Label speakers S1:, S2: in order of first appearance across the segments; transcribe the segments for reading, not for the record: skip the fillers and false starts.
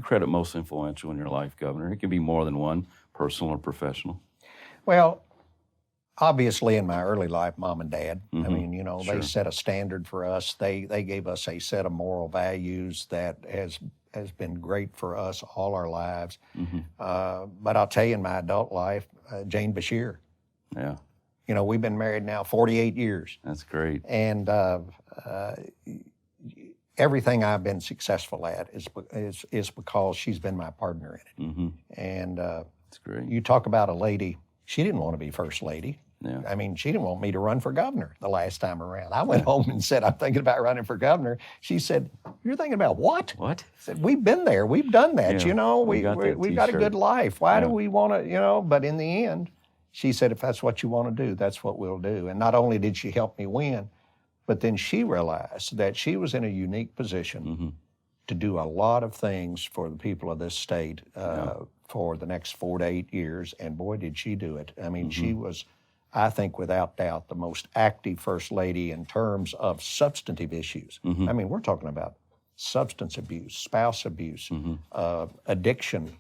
S1: credit most influential in your life, Governor? It can be more than one, personal or professional.
S2: Well, obviously in my early life, Mom and Dad. I mean, you know,
S1: Sure.
S2: they set a standard for us. They gave us a set of moral values that has been great for us all our lives. But I'll tell you, in my adult life, Jane Beshear.
S1: Yeah.
S2: You know, we've been married now 48 years.
S1: That's great.
S2: And everything I've been successful at is because she's been my partner in it. And
S1: that's great.
S2: You talk about a lady, she didn't want to be first lady.
S1: Yeah.
S2: I mean, she didn't want me to run for governor the last time around. I went home and said, I'm thinking about running for governor. She said, you're thinking about what?
S1: What?
S2: I said, we've been there. We've done that.
S1: Yeah,
S2: You know,
S1: we've got a
S2: good life. Why do we want to, you know? But in the end, she said, if that's what you want to do, that's what we'll do. And not only did she help me win, but then she realized that she was in a unique position to do a lot of things for the people of this state for the next 4 to 8 years. And boy, did she do it. I mean, she was, I think, without doubt, the most active first lady in terms of substantive issues. I mean, we're talking about substance abuse, spouse abuse, addiction,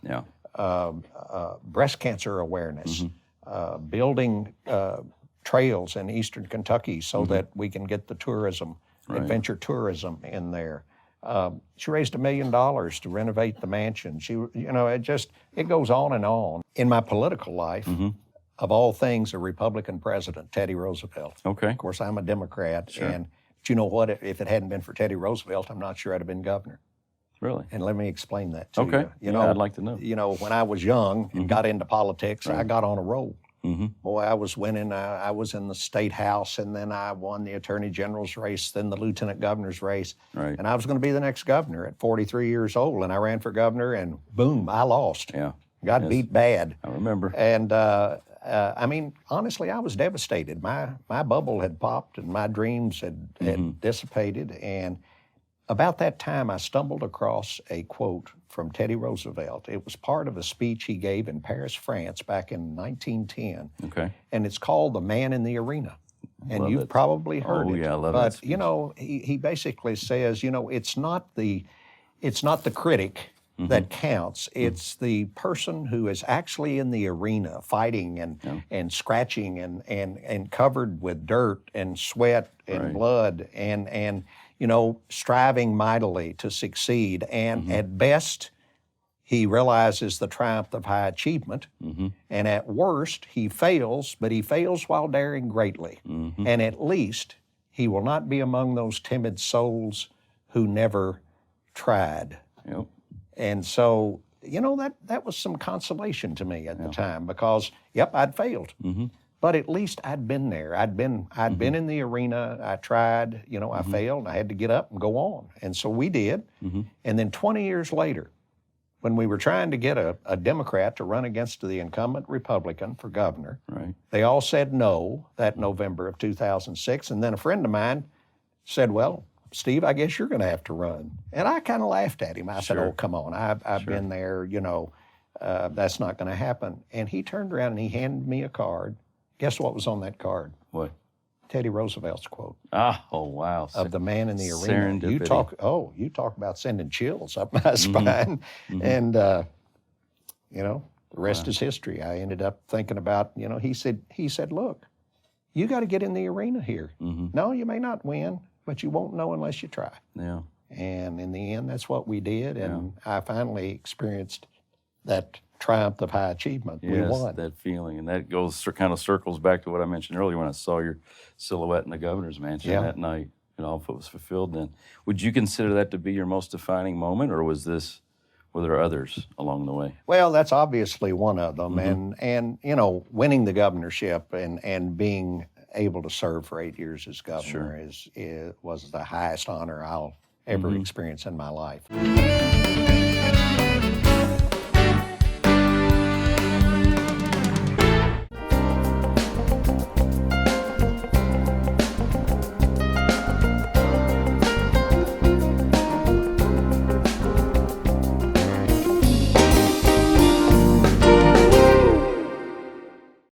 S2: breast cancer awareness, building trails in eastern Kentucky so that we can get the tourism, adventure tourism in there. She raised $1 million to renovate the mansion. She, you know, it goes on and on. In my political life, of all things, a Republican president, Teddy Roosevelt.
S1: Okay.
S2: Of course, I'm a Democrat, but you know what? If it hadn't been for Teddy Roosevelt, I'm not sure I'd have been governor.
S1: Really?
S2: And let me explain that to you.
S1: Okay.
S2: You know,
S1: I'd like to know.
S2: You know, when I was young and got into politics, I got on a roll. Boy, I was winning. I was in the state house, and then I won the attorney general's race, then the lieutenant governor's race.
S1: Right.
S2: And I was going to be the next governor at 43 years old, and I ran for governor, and boom, I lost.
S1: Yeah.
S2: Got beat bad.
S1: I remember.
S2: And I mean, honestly, I was devastated. My bubble had popped, and my dreams had dissipated. And about that time, I stumbled across a quote from Teddy Roosevelt. It was part of a speech he gave in Paris, France, back in 1910.
S1: Okay.
S2: And it's called "The Man in the Arena." And
S1: Love
S2: you've
S1: it.
S2: probably heard it.
S1: Oh, yeah, I love
S2: but,
S1: that speech.
S2: you know, he basically says, you know, it's not the critic that counts. It's the person who is actually in the arena fighting and scratching and covered with dirt and sweat and blood and you know, striving mightily to succeed. And at best, he realizes the triumph of high achievement. And at worst, he fails, but he fails while daring greatly. And at least, he will not be among those timid souls who never tried.
S1: Yep.
S2: And so, you know, that was some consolation to me at the time because, yep, I'd failed. But at least I'd been there. I'd been in the arena. I tried, you know, I failed. I had to get up and go on. And so we did. And then 20 years later, when we were trying to get a Democrat to run against the incumbent Republican for governor, they all said no that November of 2006. And then a friend of mine said, well, Steve, I guess you're going to have to run. And I kind of laughed at him. I said, oh, come on. I've been there, you know, that's not going to happen. And he turned around and he handed me a card. Guess what was on that card?
S1: What?
S2: Teddy Roosevelt's quote.
S1: Oh, wow.
S2: Of the man in the arena.
S1: Serendipity.
S2: You talk about sending chills up my spine. And, you know, the rest is history. I ended up thinking about, you know, he said, look, you got to get in the arena here. No, you may not win, but you won't know unless you try.
S1: Yeah.
S2: And in the end, that's what we did. And I finally experienced that triumph of high achievement. We won.
S1: That feeling. And that kind of circles back to what I mentioned earlier when I saw your silhouette in the governor's mansion that night. You know, if it was fulfilled then. Would you consider that to be your most defining moment, or were there others along the way?
S2: Well, that's obviously one of them. And you know, winning the governorship and being able to serve for 8 years as governor was the highest honor I'll ever experience in my life.